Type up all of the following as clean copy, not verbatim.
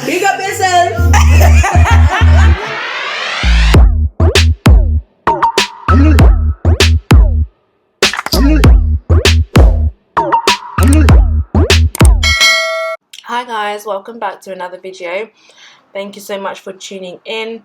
Big up yourself. Hi guys, welcome back to another video. Thank you so much for tuning in.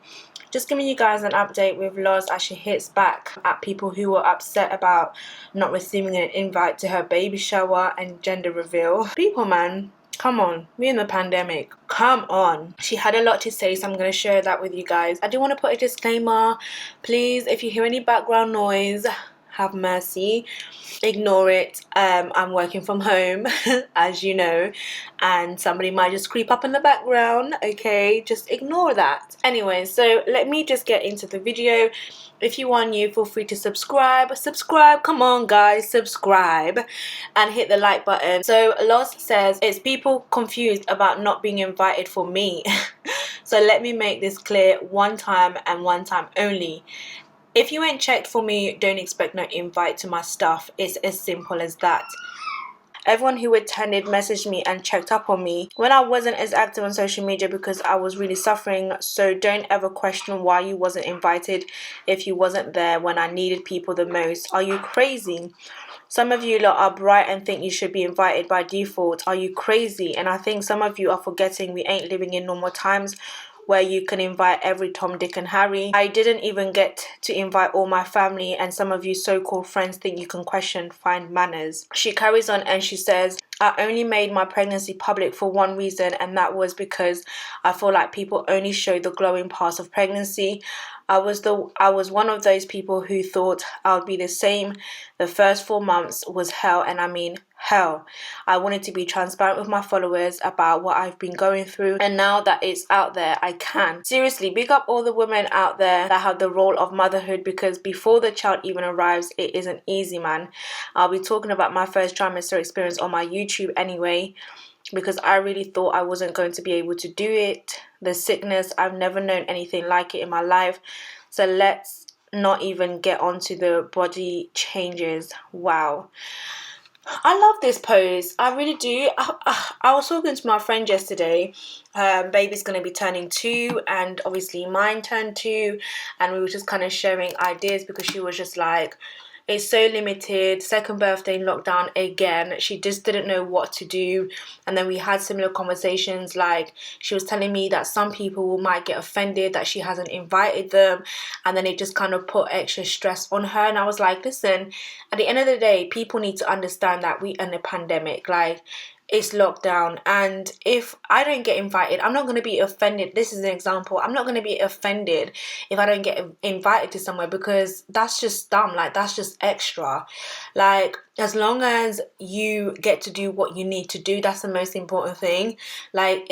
Just giving you guys an update with LOZ as she hits back at people who were upset about not receiving an invite to her baby shower and gender reveal. People, man, come on, we're in the pandemic, come on. She had a lot to say, so I'm going to share that with you guys. I do want to put a disclaimer. Please, if you hear any background noise, have mercy, ignore it. I'm working from home as you know, and somebody might just creep up in the background. Okay, just ignore that. Anyway, so let me just get into the video. If you are new, feel free to subscribe, come on guys, subscribe and hit the like button. So LOZ says it's people confused about not being invited for me. So let me make this clear one time and one time only. If you ain't checked for me, don't expect no invite to my stuff. It's as simple as that. Everyone who attended messaged me and checked up on me when I wasn't as active on social media because I was really suffering. So don't ever question why you wasn't invited if you wasn't there when I needed people the most. Are you crazy? Some of you lot are bright and think you should be invited by default. Are you crazy? And I think some of you are forgetting we ain't living in normal times where you can invite every Tom, Dick and Harry. I didn't even get to invite all my family, and some of you so-called friends think you can question fine manners. She carries on and she says, I only made my pregnancy public for one reason, and that was because I feel like people only show the glowing parts of pregnancy. I was one of those people who thought I would be the same. The first 4 months was hell, and I mean hell. I wanted to be transparent with my followers about what I've been going through, and now that it's out there, I can. Seriously, big up all the women out there that have the role of motherhood, because before the child even arrives, it isn't easy, man. I'll be talking about my first trimester experience on my YouTube anyway, because I really thought I wasn't going to be able to do it. The sickness, I've never known anything like it in my life. So let's not even get onto the body changes. Wow. I love this post. I really do. I was talking to my friend yesterday. Baby's going to be turning 2, and obviously mine turned 2, and we were just kind of sharing ideas because she was just like, it's so limited, second birthday in lockdown again. She just didn't know what to do. And then we had similar conversations, like she was telling me that some people might get offended that she hasn't invited them, and then it just kind of put extra stress on her. And I was like, listen, at the end of the day, people need to understand that we are in a pandemic. Like, it's lockdown, and if I don't get invited, I'm not going to be offended. This is an example. I'm not going to be offended if I don't get invited to somewhere, because that's just dumb. Like, that's just extra. Like, as long as you get to do what you need to do, that's the most important thing. Like,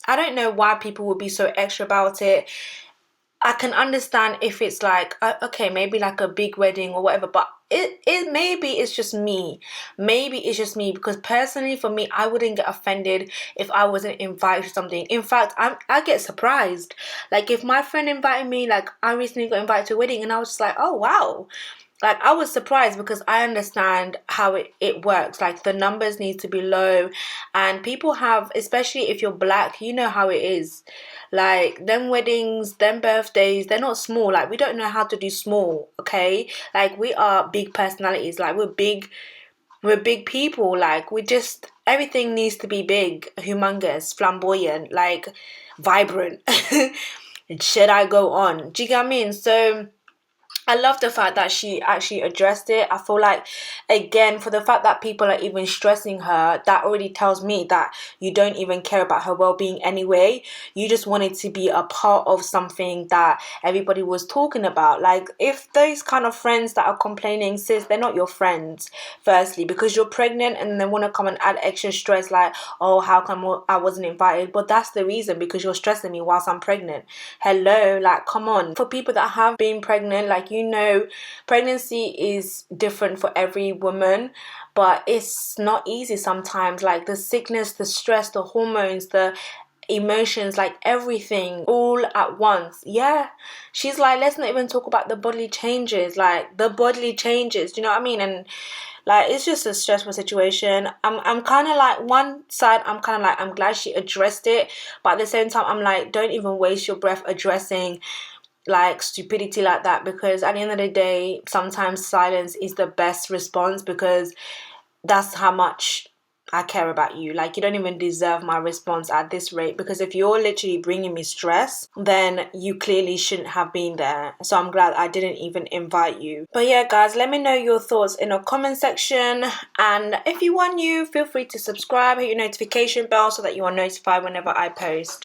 I don't know why people would be so extra about it. I can understand if it's like, okay, maybe like a big wedding or whatever, but it maybe it's just me. Maybe it's just me, because personally for me, I wouldn't get offended if I wasn't invited to something. In fact, I get surprised. Like, if my friend invited me, like I recently got invited to a wedding and I was just like, oh wow. Like, I was surprised because I understand how it works. Like, the numbers need to be low, and people have, especially if you're black, you know how it is. Like, them weddings, them birthdays, they're not small. Like, we don't know how to do small, okay? Like, we are big personalities. Like, we're big people. Like, everything needs to be big, humongous, flamboyant, like vibrant. Should I go on? Do you get what I mean? So I love the fact that she actually addressed it. I feel like, again, for the fact that people are even stressing her, that already tells me that you don't even care about her well-being anyway. You just wanted to be a part of something that everybody was talking about. Like, if those kind of friends that are complaining, sis, they're not your friends, firstly, because you're pregnant and they want to come and add extra stress, like, oh, how come I wasn't invited? But that's the reason, because you're stressing me whilst I'm pregnant. Hello, like, come on. For people that have been pregnant, like, you know, pregnancy is different for every woman, but it's not easy sometimes. Like, the sickness, the stress, the hormones, the emotions, like everything all at once. Yeah, she's like, let's not even talk about the bodily changes. Like, the bodily changes, do you know what I mean? And Like, it's just a stressful situation. I'm kind of like, one side, I'm kind of like, I'm glad she addressed it, but at the same time, I'm like, don't even waste your breath addressing like stupidity like that, because at the end of the day, sometimes silence is the best response, because that's how much I care about you. Like, you don't even deserve my response at this rate, because if you're literally bringing me stress, then you clearly shouldn't have been there. So I'm glad I didn't even invite you. But yeah, guys, let me know your thoughts in the comment section. And if you want new, feel free to subscribe, hit your notification bell so that you are notified whenever I post.